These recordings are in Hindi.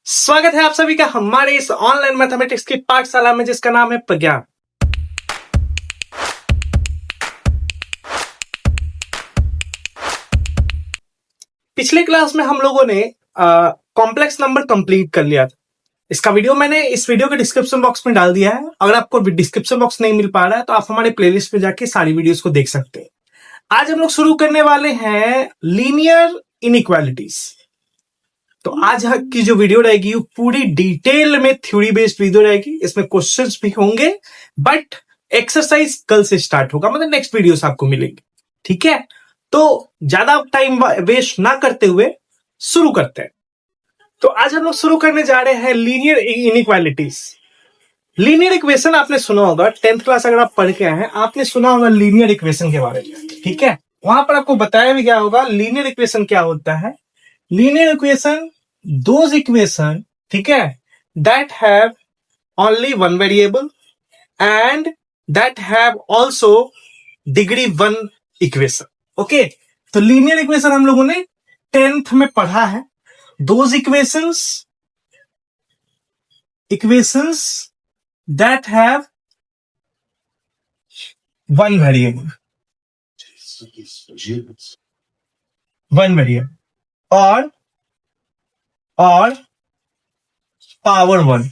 स्वागत है आप सभी का हमारे इस ऑनलाइन मैथमेटिक्स की पाठशाला में जिसका नाम है प्रज्ञान। पिछले क्लास में हम लोगों ने कॉम्प्लेक्स नंबर कंप्लीट कर लिया था। इसका वीडियो मैंने इस वीडियो के डिस्क्रिप्शन बॉक्स में डाल दिया है। अगर आपको डिस्क्रिप्शन बॉक्स नहीं मिल पा रहा है तो आप हमारे प्लेलिस्ट में जाके सारी वीडियोस को देख सकते हैं। आज हम लोग शुरू करने वाले हैं लीनियर इनइक्वालिटीज। तो आज की जो वीडियो रहेगी वो पूरी डिटेल में थ्योरी बेस्ड वीडियो रहेगी। इसमें क्वेश्चंस भी होंगे बट एक्सरसाइज कल से स्टार्ट होगा, मतलब नेक्स्ट वीडियोस आपको मिलेंगे। ठीक है, तो ज्यादा टाइम वेस्ट ना करते हुए शुरू करते हैं। तो आज हम लोग शुरू करने जा रहे हैं लीनियर इनइक्वालिटीज। लीनियर इक्वेशन आपने सुना होगा, 10th क्लास अगर आप पढ़ के आए हैं आपने सुना होगा लीनियर इक्वेशन के बारे में। ठीक है, वहां पर आपको बताया भी क्या होगा लीनियर इक्वेशन क्या होता है। लीनियर इक्वेशन दोज इक्वेशन, ठीक है, that have only one variable and that have also degree one equation. Okay, तो लीनियर इक्वेशन हम लोगों ने 10th में पढ़ा है। Those equations that have one variable और पावर वन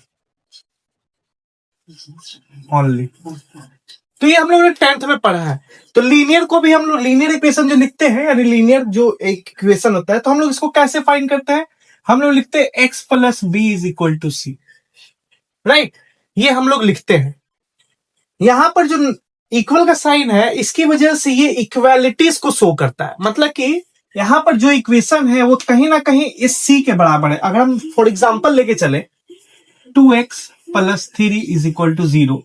ओनली। तो ये हम लोगों ने 10th में पढ़ा है। तो लीनियर को भी हम लोग लीनियर इक्वेशन जो लिखते हैं, यानी लीनियर जो एक इक्वेशन होता है, तो हम लोग इसको कैसे फाइंड करते हैं। हम लोग लिखते हैं x plus b is equal to c, right. ये हम लोग लिखते हैं। यहां पर जो इक्वल का साइन है इसकी वजह से ये इक्वालिटीज को शो करता है। मतलब कि यहां पर जो इक्वेशन है वो कहीं ना कहीं इस सी के बराबर है। अगर हम फॉर एग्जाम्पल लेके चले 2x plus 3 is equal to 0,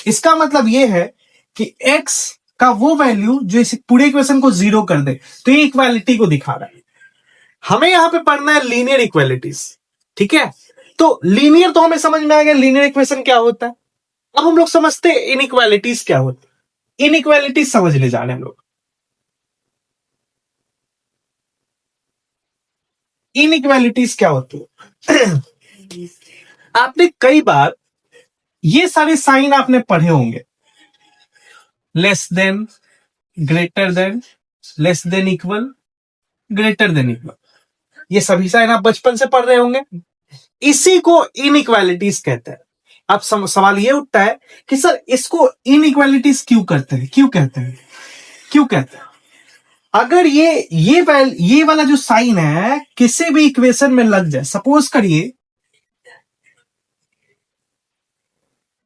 इसका मतलब ये है कि x का वो वैल्यू जो इस पूरे इक्वेशन को 0 कर दे, तो ये इक्वालिटी को दिखा रहा है। हमें यहां पे पढ़ना है लीनियर इक्वालिटीज। ठीक है, तो लीनियर तो हमें समझ में आ गया लीनियर इक्वेशन क्या होता है। अब हम लोग समझते हैं इनइक्वालिटीज क्या होती है। इनइक्वालिटीज समझने जा रहे हैं हम लोग। इनइक्वालिटीज क्या होती है आपने कई बार ये सारे साइन आपने पढ़े होंगे, less than, greater than, less than equal, greater than equal. ये सभी साइन आप बचपन से पढ़ रहे होंगे। इसी को इनइक्वालिटीज कहते हैं। अब सवाल ये उठता है कि सर इसको इनइक्वालिटीज क्यों करते हैं, क्यों कहते हैं। अगर ये वाला जो साइन है किसी भी इक्वेशन में लग जाए, सपोज करिए,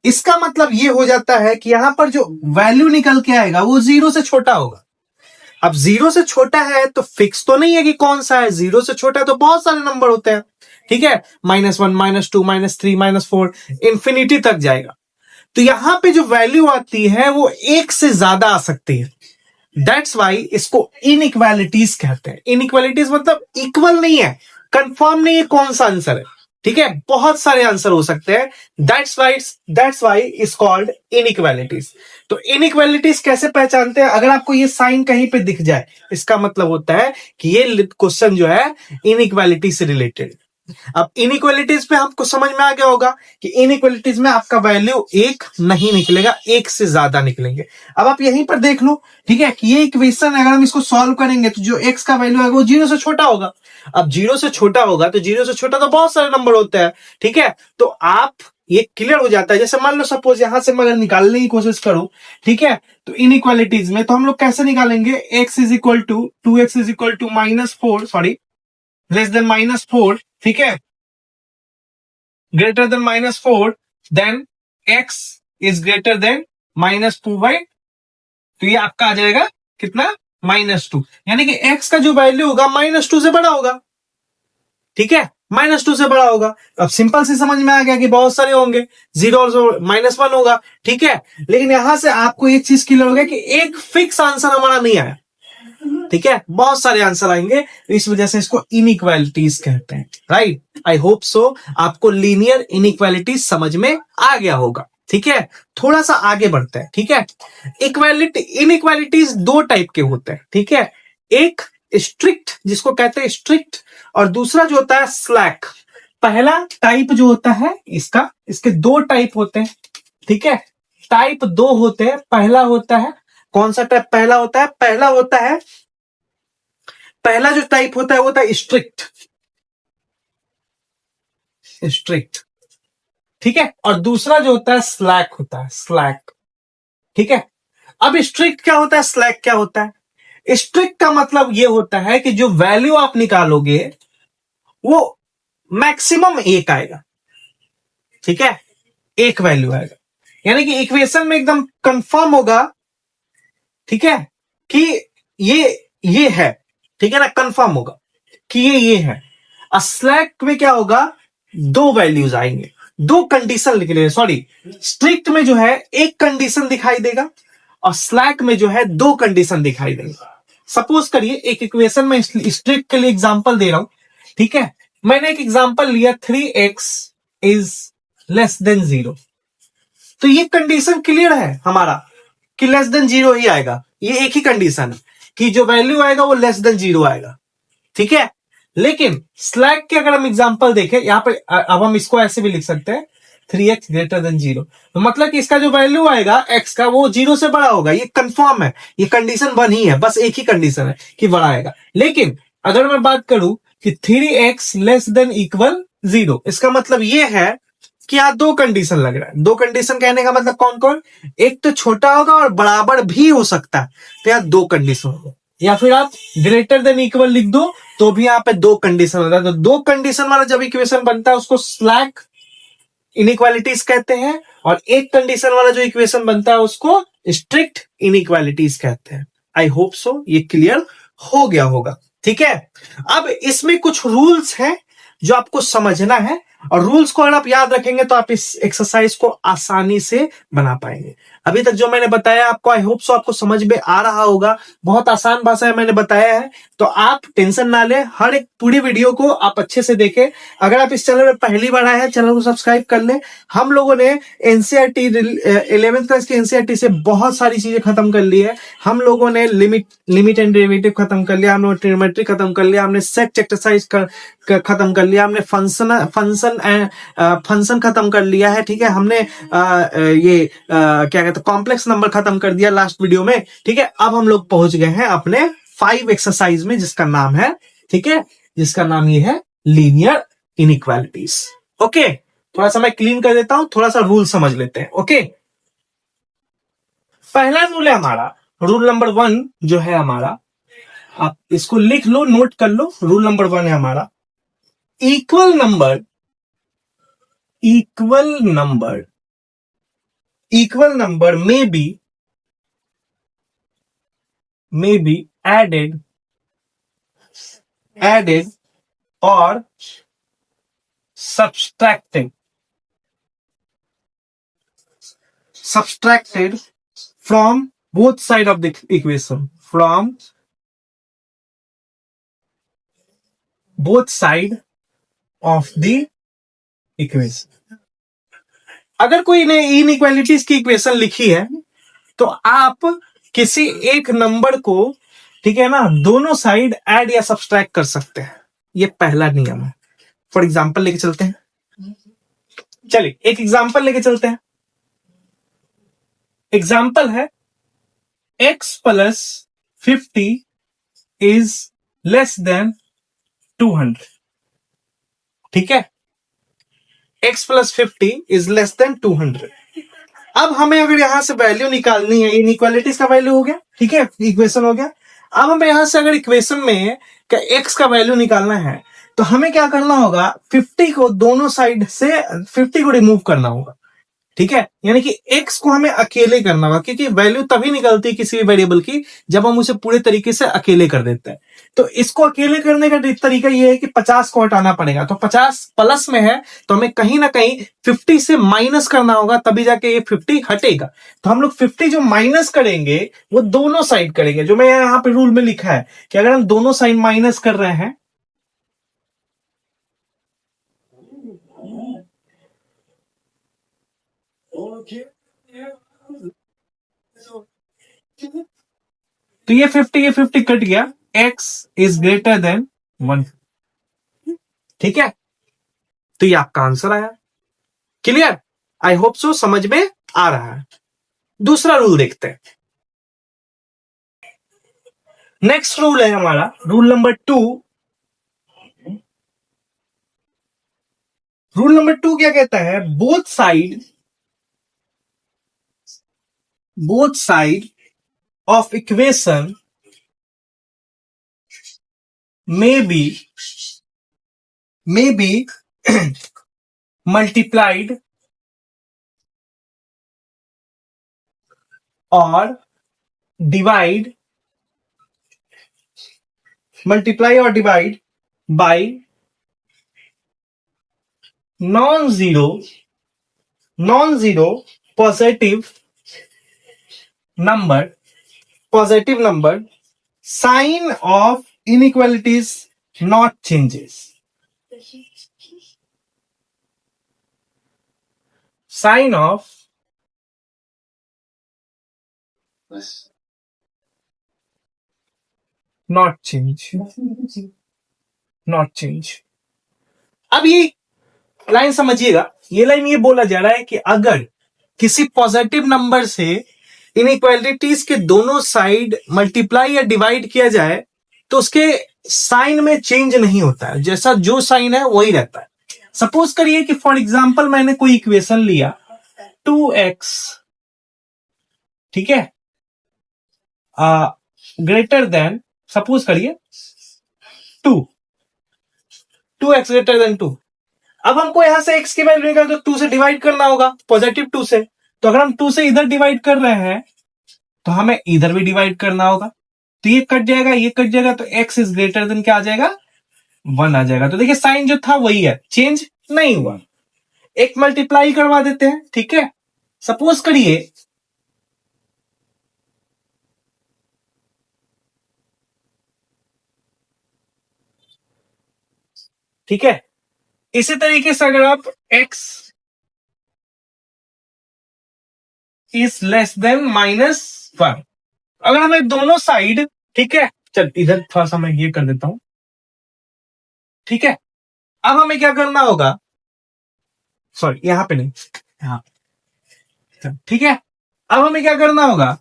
इसका मतलब ये हो जाता है कि यहां पर जो वैल्यू निकल के आएगा वो 0 से छोटा होगा। अब 0 से छोटा है तो फिक्स तो नहीं है कि कौन सा है। 0 से छोटा है तो बहुत सारे नंबर होते हैं। ठीक है, -1, -2, -3, -4 इंफिनिटी तक जाएगा। तो यहां पे जो वैल्यू आती है वो 1 से ज्यादा आ सकती है। दैट्स वाई इसको इनइक्वालिटीज कहते हैं। इनइक्वालिटीज मतलब इक्वल नहीं है, कंफर्म नहीं है कौन सा आंसर है। ठीक है, बहुत सारे आंसर हो सकते हैं। That's why is called inequalities. तो इनइक्वालिटीज कैसे पहचानते हैं। अगर आपको ये साइन कहीं पे दिख जाए इसका मतलब होता है कि ये क्वेश्चन जो है इनइक्वालिटी से रिलेटेड। अब इनइक्वालिटीज में आपको समझ में आ गया होगा कि इनइक्वालिटीज में आपका वैल्यू 1 नहीं निकलेगा, 1 से ज्यादा निकलेंगे। अब आप यहीं पर देख लो, ठीक है, कि ये इक्वेशन अगर हम इसको सॉल्व करेंगे तो जो x का वैल्यू है वो 0 से छोटा होगा। अब 0 से छोटा होगा तो 0 से छोटा तो बहुत सारे नंबर होते हैं। ठीक है, तो आप ये क्लियर हो जाता है। जैसे मान लो सपोज यहां से मैं अगर निकालने की कोशिश करूं, ठीक है, तो इनइक्वालिटीज में तो हम लोग कैसे निकालेंगे, x is equal to 2x is equal to -4, sorry, less than -4, ठीक है, greater than -4, then x is greater than -2/, तो ये आपका आ जाएगा कितना, -2। यानी कि x का जो वैल्यू होगा -2 से बड़ा होगा। ठीक है, -2 से बड़ा होगा। अब सिंपल से समझ में आ गया कि बहुत सारे होंगे, 0 और -1 होगा। ठीक है, लेकिन यहां से आपको एक चीज क्लियर हो गया कि एक फिक्स आंसर हमारा नहीं आया। ठीक है, बहुत सारे आंसर आएंगे, इस वजह से इसको इनइक्वालिटीज कहते हैं। राइट, आई होप सो आपको लीनियर इनइक्वालिटीज समझ में आ गया होगा। ठीक है, थोड़ा सा आगे बढ़ते हैं। ठीक है, इनइक्वालिटीज दो टाइप के होते हैं। ठीक है, एक स्ट्रिक्ट, जिसको कहते हैं स्ट्रिक्ट, और दूसरा जो होता है स्लैक। पहला टाइप जो होता है इसका, इसके दो टाइप होते हैं, ठीक है, टाइप दो होते हैं। पहला होता है, कौन सा टाइप पहला होता है? पहला होता है, पहला जो टाइप होता है वो होता है स्ट्रिक्ट, स्ट्रिक्ट, ठीक है, और दूसरा जो होता है स्लैक होता है, स्लैक, ठीक है। अब स्ट्रिक्ट क्या होता है, स्लैक क्या होता है? स्ट्रिक्ट का मतलब ये होता है कि जो वैल्यू आप निकालोगे वो मैक्सिमम एक आएगा, ठीक है, एक वैल्यू आएगा, यानी कि इक्वेशन में एकदम कंफर्म होगा, ठीक है, कि ये है, ठीक है ना, कंफर्म होगा कि ये है। स्लैक में क्या होगा, दो वैल्यूज आएंगे, दो कंडीशन लिख रहे, सॉरी, स्ट्रिक्ट में जो है एक कंडीशन दिखाई देगा और स्लैक में जो है दो कंडीशन दिखाई देगा। सपोज करिए एक इक्वेशन में स्ट्रिक्ट के लिए एग्जांपल दे रहा हूं, ठीक है, मैंने एक एग्जांपल लिया 3x इज लेस देन 0, तो ये कंडीशन क्लियर है हमारा कि लेस देन 0 ही आएगा, ये एक ही कंडीशन है कि जो वैल्यू आएगा वो लेस देन 0 आएगा, ठीक है। लेकिन स्लैक के अगर हम एग्जांपल देखें यहां पे, अब हम इसको ऐसे भी लिख सकते हैं 3x ग्रेटर देन 0, तो मतलब कि इसका जो वैल्यू आएगा x का वो 0 से बड़ा होगा, ये कंफर्म है, ये कंडीशन वन ही है, बस एक ही कंडीशन है कि बड़ा आएगा। लेकिन अगर मैं बात करूं कि 3x लेस देन इक्वल 0, इसका मतलब ये है कि यहां दो कंडीशन लग रहा है। दो कंडीशन कहने का मतलब कौन कौन? एक तो छोटा होगा और बराबर भी हो सकता है, तो यहां दो कंडीशन होगा, या फिर आप ग्रेटर देन इक्वल लिख दो तो भी यहां पे दो कंडीशन होता है। तो दो कंडीशन वाला जब इक्वेशन बनता है उसको स्लैक इनइक्वालिटीज कहते हैं, और एक कंडीशन वाला जो इक्वेशन बनता है उसको स्ट्रिक्ट इनइक्वालिटीज कहते हैं। आई होप सो ये क्लियर हो गया होगा, ठीक है। अब इसमें कुछ रूल्स हैं जो आपको समझना है, और रूल्स को अगर आप याद रखेंगे तो आप इस एक्सरसाइज को आसानी से बना पाएंगे। अभी तक जो मैंने बताया आपको, आई होप सो आपको समझ में आ रहा होगा, बहुत आसान भाषा में मैंने बताया है, तो आप टेंशन ना लें, हर एक पूरी वीडियो को आप अच्छे से देखें। अगर आप इस चैनल में पहली बार आए हैं, चैनल को सब्सक्राइब कर लें। हम लोगों ने एनसीईआरटी 11th क्लास की एनसीईआरटी से बहुत सारी चीजें खत्म कर ली है। हम लोगों ने लिमिट एंड डेरिवेटिव खत्म कर लिया, हमने ट्रिग्नोमेट्री खत्म कर लिया, हमने सेट एक्सरसाइज खत्म कर लिया, हमने फंक्शन खत्म कर लिया है, ठीक है, हमने क्या कहते हैं कॉम्प्लेक्स नंबर खत्म कर दिया लास्ट वीडियो में, ठीक है। अब हम लोग पहुंच गए हैं अपने 5 एक्सरसाइज में, जिसका नाम है, ठीक है, जिसका नाम ये है लीनियर इनइक्वालिटीज। ओके, थोड़ा सा मैं क्लीन कर देता हूं, थोड़ा सा रूल समझ लेते हैं। ओके, पहला रूल है हमारा, रूल नंबर 1 जो है हमारा, आप इसको लिख लो, नोट कर लो। रूल नंबर 1 है हमारा, equal number may be added or subtracted from both side of the equation, from both side of the equation। अगर कोई ने इनइक्वालिटीज की इक्वेशन लिखी है तो आप किसी एक नंबर को, ठीक है ना, दोनों साइड ऐड या सब्सट्रैक्ट कर सकते हैं, ये पहला नियम है। फॉर एग्जांपल लेके चलते हैं, चलिए एक एग्जांपल लेके चलते हैं। एग्जांपल है x plus 50 is less than 200, ठीक है, x plus 50 is less than 200। अब हमें अगर यहां से वैल्यू निकालनी है, इनइक्वालिटीज का वैल्यू हो गया, ठीक है, इक्वेशन हो गया। अब हमें यहां से अगर इक्वेशन में x का वैल्यू निकालना है तो हमें क्या करना होगा, 50 को दोनों साइड से 50 को रिमूव करना होगा, ठीक है, यानी कि x को हमें अकेले करना होगा, क्योंकि वैल्यू तभी निकलती है किसी भी वेरिएबल की जब हम उसे पूरे तरीके से अकेले कर देते हैं। तो इसको अकेले करने का तरीका यह है कि 50 को हटाना पड़ेगा, तो 50 प्लस में है तो हमें कहीं ना कहीं 50 से माइनस करना होगा, तभी जाके ये 50 हटेगा। तो हम लोग 50 जो माइनस करेंगे वो दोनों साइड करेंगे, जो मैं यहां पे रूल में लिखा है कि अगर हम दोनों साइड माइनस कर रहे हैं तो ये 50 कट गया, x इज ग्रेटर देन 1, ठीक है। तो ये आपका आंसर आया। क्लियर? आई होप सो समझ में आ रहा है। दूसरा रूल देखते हैं। नेक्स्ट रूल है हमारा रूल नंबर 2। रूल नंबर 2 क्या कहता है? Both side of equation may be multiplied or divide by non-zero positive number. Sign of inequalities not changes. Sign of not change. अब ये लाइन समझिएगा। ये लाइन ये बोला जा रहा है कि अगर किसी पॉजिटिव नंबर से इनइक्वालिटीज के दोनों साइड मल्टीप्लाई या डिवाइड किया जाए तो उसके साइन में चेंज नहीं होता है, जैसा जो साइन है वही रहता है। सपोज करिए कि फॉर एग्जांपल मैंने कोई इक्वेशन लिया 2x, ठीक है, ग्रेटर देन, सपोज करिए 2x ग्रेटर देन 2। अब हमको यहां से x की वैल्यू निकाल तो 2 से डिवाइड करना होगा, पॉजिटिव 2 से। तो अगर हम 2 से इधर डिवाइड कर रहे हैं तो हमें इधर भी डिवाइड करना होगा। तो ये कट जाएगा, ये कट जाएगा, तो x इज ग्रेटर देन क्या आ जाएगा? 1 आ जाएगा। तो देखिए साइन जो था वही है, चेंज नहीं हुआ। एक मल्टीप्लाई करवा देते हैं, ठीक है। सपोज करिए ठीक है, इसी तरीके से अगर आप x इज लेस देन -1, अगर हमें दोनों साइड, ठीक है, चल इधर थोड़ा सा मैं ये कर देता हूं, ठीक है। अब हमें क्या करना होगा, सॉरी यहां पे नहीं, यहां, ठीक है। अब हमें क्या करना होगा,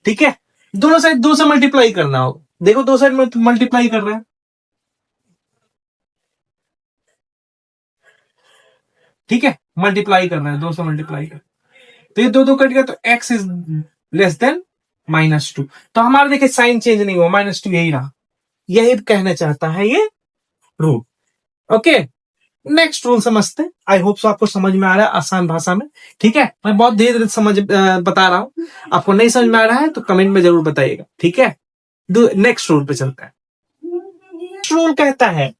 ठीक है, दोनों साइड 2 से मल्टीप्लाई करना होगा। देखो दो साइड में मल्टीप्लाई कर रहे हैं, ठीक है, मल्टीप्लाई कर रहे हैं, 2 से मल्टीप्लाई कर, तो ये 2 कट गया, तो x इज लेस देन -2। तो हमारा देखिए साइन चेंज नहीं हुआ, -2 यही रहा। यही कहना चाहता है ये रूल। ओके, नेक्स्ट रूल समझते हैं। आई होप सो आपको समझ में आ रहा है आसान भाषा में, ठीक है। मैं बहुत धीरे धीरे समझ बता रहा हूं, आपको नहीं समझ में आ रहा है तो कमेंट में जरूर बताइएगा, ठीक है। नेक्स्ट रूल पे चलता है। नेक्स्ट रूल कहता है,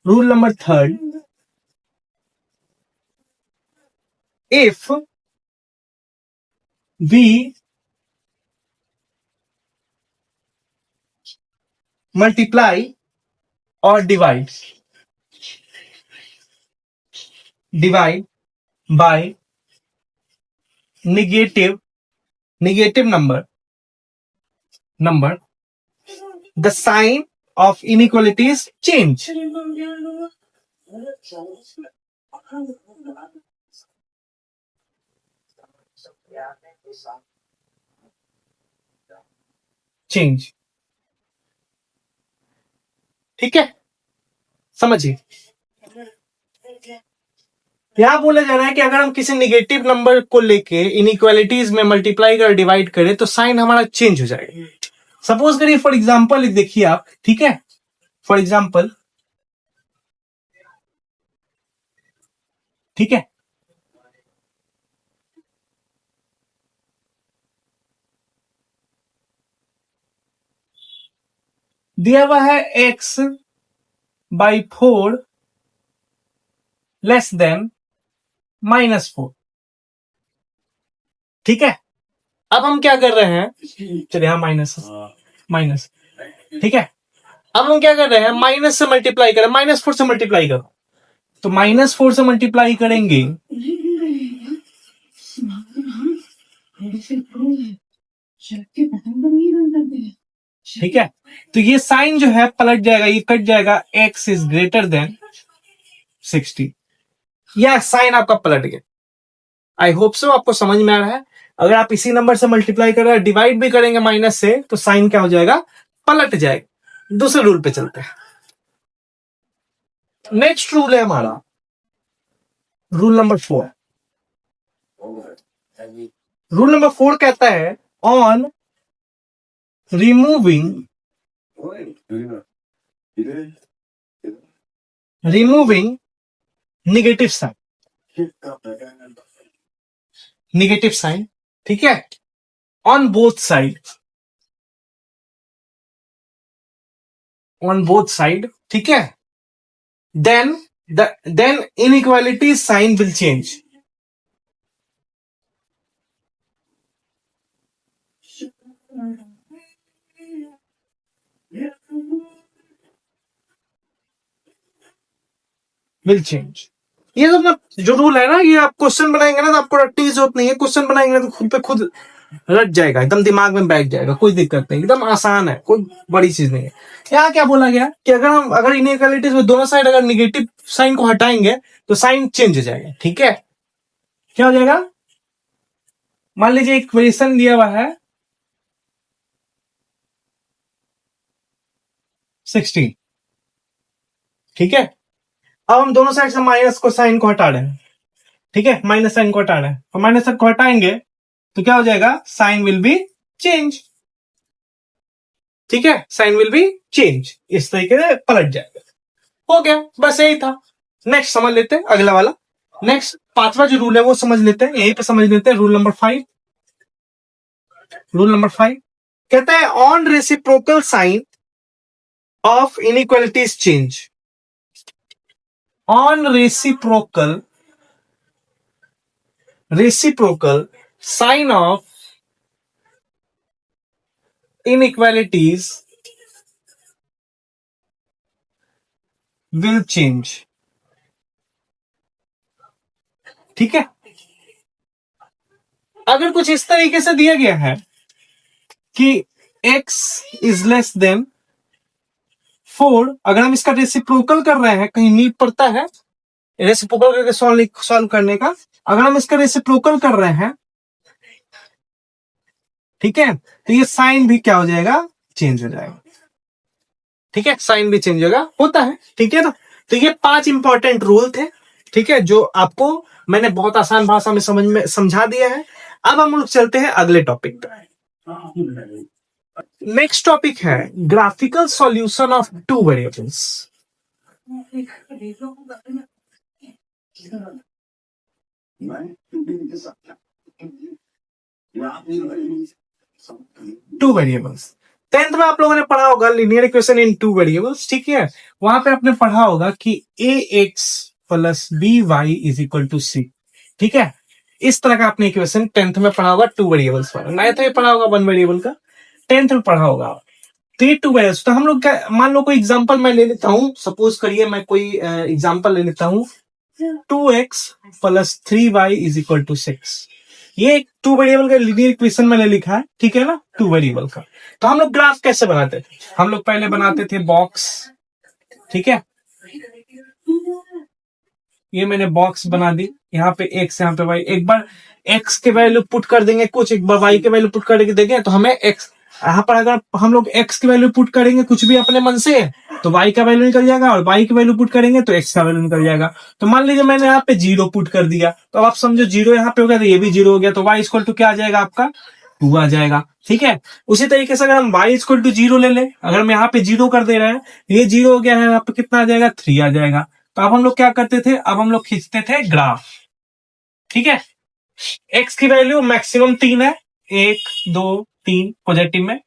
rule number 3, if we multiply or divide by negative number, the sign of inequalities change. ठीक है, समझिए। यहां बोला जा रहा है कि अगर हम किसी निगेटिव नंबर को लेके इनइक्वालिटीज में मल्टीप्लाई कर डिवाइड करें तो साइन हमारा चेंज हो जाएगा। सपोज करिए फॉर एग्जांपल देखिए आप, ठीक है, फॉर एग्जांपल, ठीक है, दिया हुआ है x/4 लेस देन -4, ठीक है। अब हम क्या कर रहे हैं, चलिए हाँ माइनस, ठीक है। अब हम क्या कर रहे हैं, माइनस से मल्टीप्लाई करें, -4 से मल्टीप्लाई करो, तो -4 से मल्टीप्लाई करेंगे, ठीक है, तो ये साइन जो है पलट जाएगा, ये कट जाएगा, x इज ग्रेटर देन 60। या साइन आपका पलट गया। आई होप सो आपको समझ में आ रहा है। अगर आप इसी नंबर से मल्टीप्लाई कर रहे हैं, डिवाइड भी करेंगे माइनस से, तो साइन क्या हो जाएगा, पलट जाएगा। दूसरे रूल पे चलते हैं। नेक्स्ट रूल है हमारा रूल नंबर 4। रूल नंबर 4 कहता है ऑन रिमूविंग नेगेटिव साइन, ठीक है, ऑन बोथ साइड, ठीक है, then inequality sign will change. Will change. ये जो रूल है ना, ये आप क्वेश्चन बनाएंगे ना तो आपको रटने की जरूरत नहीं है। क्वेश्चन बनाएंगे तो खुद पे खुद रट जाएगा, एकदम दिमाग में बैठ जाएगा, कोई दिक्कत नहीं, एकदम आसान है, कोई बड़ी चीज नहीं है। यहाँ क्या बोला गया कि अगर इनइक्वालिटीज में दोनों साइड अगर निगेटिव साइन को हटाएंगे तो साइन चेंज हो जाएगा, ठीक है। क्या हो जाएगा, मान लीजिए इक्वेशन दिया हुआ है 16, ठीक है। अब हम दोनों साइड से माइनस को साइन को हटा रहे हैं, ठीक है, माइनस साइन को हटा रहे हैं, और माइनस साइन को हटाएंगे तो क्या हो जाएगा, साइन विल बी चेंज, ठीक है, साइन विल बी चेंज, इस तरीके से पलट जाएगा। हो गया, बस यही था। नेक्स्ट समझ लेते हैं अगला वाला। नेक्स्ट 5वां जो रूल है वो समझ लेते हैं, यहीं पे समझ लेते हैं। रूल नंबर 5 कहता है on reciprocal sign of inequalities change. On reciprocal sign of inequalities will change, ठीक है। अगर कुछ इस तरीके से दिया गया है कि x इज लेस देन 4, अगर हम इसका रेसिप्रोकल कर रहे हैं, कहीं नीड पड़ता है रेसिप्रोकल करके सॉल्व करने का, अगर हम इसका रेसिप्रोकल कर रहे हैं, ठीक है, तो ये साइन भी क्या हो जाएगा, चेंज हो जाएगा, ठीक है, साइन भी चेंज होता है, ठीक है ना। तो ये 5 इंपॉर्टेंट रूल थे, ठीक है, जो आपको मैंने बहुत आसान भाषा में समझा दिया है। अब हम लोग चलते हैं अगले टॉपिक पे। नेक्स्ट टॉपिक है graphical solution of 2 variables. Two variables 10th में आप लोगों ने पढ़ा होगा लीनियर इक्वेशन इन 2 वेरिएबल्स, ठीक है। वहां पे आपने पढ़ा होगा कि ax plus by is equal to c, ठीक है। इस तरह का आपने इक्वेशन 10th में पढ़ा होगा 2 वेरिएबल्स पर। 9th में पढ़ा होगा 1 वेरिएबल का, 10th में पढ़ा होगा। तो ये 2 वेरिएबल्स, तो हम लोग क्या, मान लो कोई एग्जांपल मैं ले लेता हूं, सपोज करिए मैं कोई एग्जांपल ले लेता हूं 2x plus 3y is equal to 6। ये 2 वेरिएबल का लीनियर इक्वेशन मैंने लिखा है, ठीक है ना, 2 वेरिएबल का। तो हम लोग ग्राफ कैसे बनाते थे, हम लोग पहले बनाते थे बॉक्स, ठीक है, ये मैंने बॉक्स बना दी, यहाँ पे x यहाँ पे y, एक बार x के वैल्यू पुट कर देंगे कुछ, एक बार y के वैल्यू पुट करके देंगे तो हमें x, यहाँ पर अगर हम लोग x की वैल्यू पुट करेंगे कुछ भी अपने मन से तो y का वैल्यू निकल जाएगा, और y की वैल्यू पुट करेंगे तो x का वैल्यू निकल जाएगा। तो मान लीजिए मैंने यहाँ पे 0 पुट कर दिया, तो आप समझो 0 यहाँ पे हो गया तो ये भी 0 हो गया, तो y इक्वल टू क्या आ जाएगा आपका, 2 आ जाएगा, ठीक है। उसी तरीके से अगर हम y इक्वल टू 0 ले लें, अगर हम यहाँ पे 0 कर दे रहे हैं, ये 0 हो गया है, यहाँ पे कितना आ जाएगा, 3 आ जाएगा। तो अब हम लोग क्या करते थे, अब हम लोग खींचते थे ग्राफ, ठीक है। x की वैल्यू मैक्सिमम 3 है, 1 2 3 पॉजिटिव में,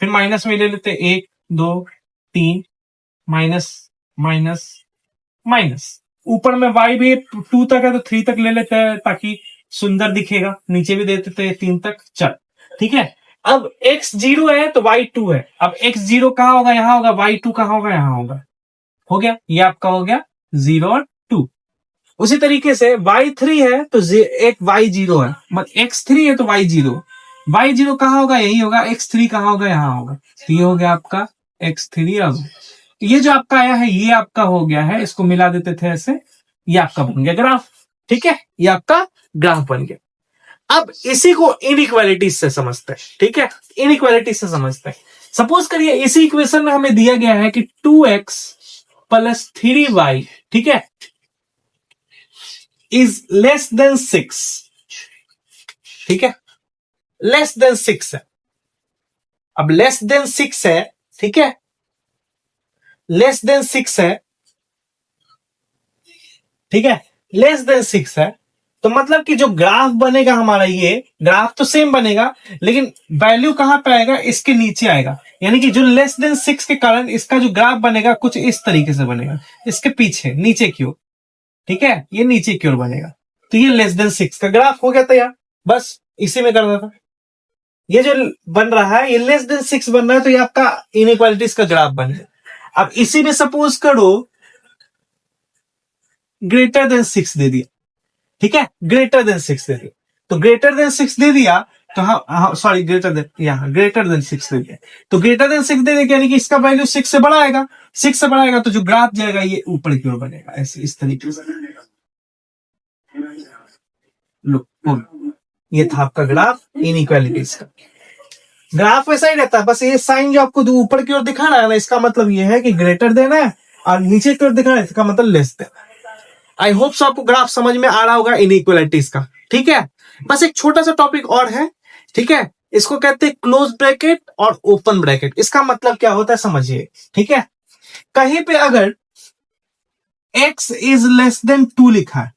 फिर माइनस में ले लेते 1 2 3 माइनस माइनस माइनस, ऊपर में y भी 2 तक है तो 3 तक ले लेते हैं ताकि सुंदर दिखेगा, नीचे भी दे देते हैं 3 तक, चल ठीक है। अब x 0 है तो y 2 है, अब x 0 कहां होगा, यहां होगा, y 2 कहां होगा, यहां होगा, हो गया, ये आपका हो गया 0 और 2। उसी तरीके से y3 है तो एक y0 है, मतलब x3 है तो y0, y0 कहां होगा, यही होगा, x3 कहां होगा, यहां होगा, तो ये हो गया आपका x3। अब ये जो आपका आया है ये आपका हो गया है, इसको मिला देते थे ऐसे, ये आपका बन गया ग्राफ। ठीक है, ये आपका ग्राफ बन गया। अब इसी को इनइक्वालिटीज से समझते हैं। ठीक है, इनइक्वालिटीज से समझते हैं। सपोज करिए इसी इक्वेशन में हमें दिया गया है कि 2x प्लस 3y, ठीक है, इज लेस देन 6। ठीक है, लेस देन 6 है। अब लेस देन 6 है, ठीक है, लेस देन 6 है, ठीक है, लेस देन 6 है। तो मतलब कि जो ग्राफ बनेगा हमारा, ये ग्राफ तो सेम बनेगा, लेकिन वैल्यू कहां पे आएगा, इसके नीचे आएगा। यानी कि जो लेस देन 6 के कारण इसका जो ग्राफ बनेगा कुछ इस तरीके से बनेगा, इसके पीछे नीचे की ओर। ठीक है, ये नीचे की ओर बनेगा। तो ये लेस देन 6 का ग्राफ हो गया तैयार। बस इसी में करना था। ये जो बन रहा है ये लेस देन 6 बन रहा है, तो ये आपका इनइक्वालिटीज का ग्राफ बन गया। अब इसी में सपोज करो ग्रेटर देन 6 दे दिया। ठीक है, ग्रेटर देन 6 दे दिया। तो ग्रेटर देन 6 दे दिया तो हाँ सॉरी, ग्रेटर देन, यहां ग्रेटर देन 6 दे दिया। तो ग्रेटर देन 6 दे दिया यानी कि इसका वैल्यू 6 से बड़ा आएगा। 6 से बड़ा आएगा तो जो ग्राफ जाएगा ये ऊपर की ओर बनेगा, ऐसे इस तरीके से। लो, ये था आपका ग्राफ इनइक्वालिटीज का। ग्राफ वैसा ही रहता है, बस ये साइन जो आपको ऊपर की ओर दिखा रहा है ना, इसका मतलब ये है कि ग्रेटर देन है, और नीचे की ओर दिखा रहा है इसका मतलब less than. I hope so आपको ग्राफ समझ में आ रहा होगा इनइक्वालिटीज का। ठीक है, बस एक छोटा सा टॉपिक और है। ठीक है, इसको कहते हैं क्लोज ब्रैकेट और ओपन ब्रैकेट। इसका मतलब क्या होता है समझिए। ठीक है, कहीं पे अगर x इज लेस देन 2 लिखा है,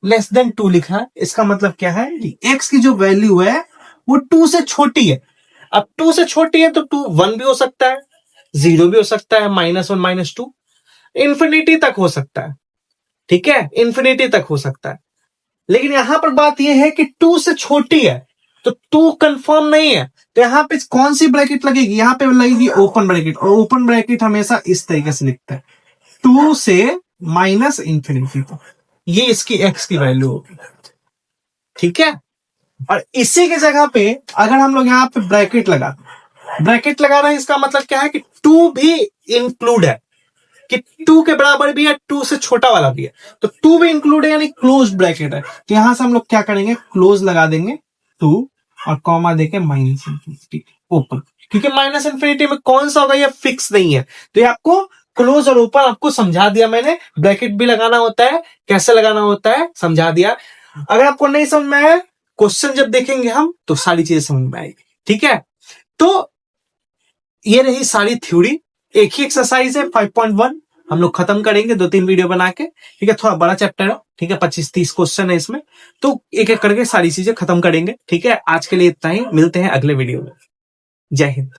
लेस देन 2 लिखा है, इसका मतलब क्या है कि x की जो वैल्यू है वो 2 से छोटी है। अब 2 से छोटी है तो 2 1 भी हो सकता है, 0 भी हो सकता है, -1 -2, इंफिनिटी तक हो सकता है। ठीक है, इंफिनिटी तक हो सकता है। लेकिन यहां पर बात यह है कि 2 से छोटी है, तो 2 कंफर्म नहीं है। तो यहां पे कौन सी ब्रैकेट लगेगी, यहां पे लगेगी ओपन ब्रैकेट। और ओपन ब्रैकेट हमेशा इस तरीके से लिखते हैं, 2 से -इंफिनिटी तक। ये इसकी x की वैल्यू होगी। ठीक है, और इसी की जगह पे अगर हम लोग यहाँ पे ब्रैकेट लगा रहे हैं, इसका मतलब क्या है कि 2 भी इंक्लूड है, कि 2 के बराबर भी है, 2 से छोटा वाला भी है, तो 2 भी इंक्लूड है, यानी क्लोज ब्रैकेट है। तो यहां से हम लोग क्या करेंगे, क्लोज लगा देंगे 2 और कॉमा देके -इंफिनिटी ओपन, क्योंकि -इंफिनिटी में कौन सा होगा ये फिक्स नहीं है। तो ये आपको क्लोज और ओपन आपको समझा दिया मैंने। ब्रैकेट भी लगाना होता है, कैसे लगाना होता है समझा दिया। अगर आपको नहीं समझ में आया, क्वेश्चन जब देखेंगे हम तो सारी चीजें समझ में आएगी। ठीक है, तो ये रही सारी थ्योरी। एक ही एक्सरसाइज है 5.1, हम लोग खत्म करेंगे 2-3 वीडियो बना के। ठीक है, थोड़ा बड़ा चैप्टर है। ठीक है, 25-30 क्वेश्चन है इसमें, तो एक एक करके सारी चीजें खत्म करेंगे। ठीक है, आज के लिए इतना ही, मिलते हैं अगले वीडियो में। जय हिंद।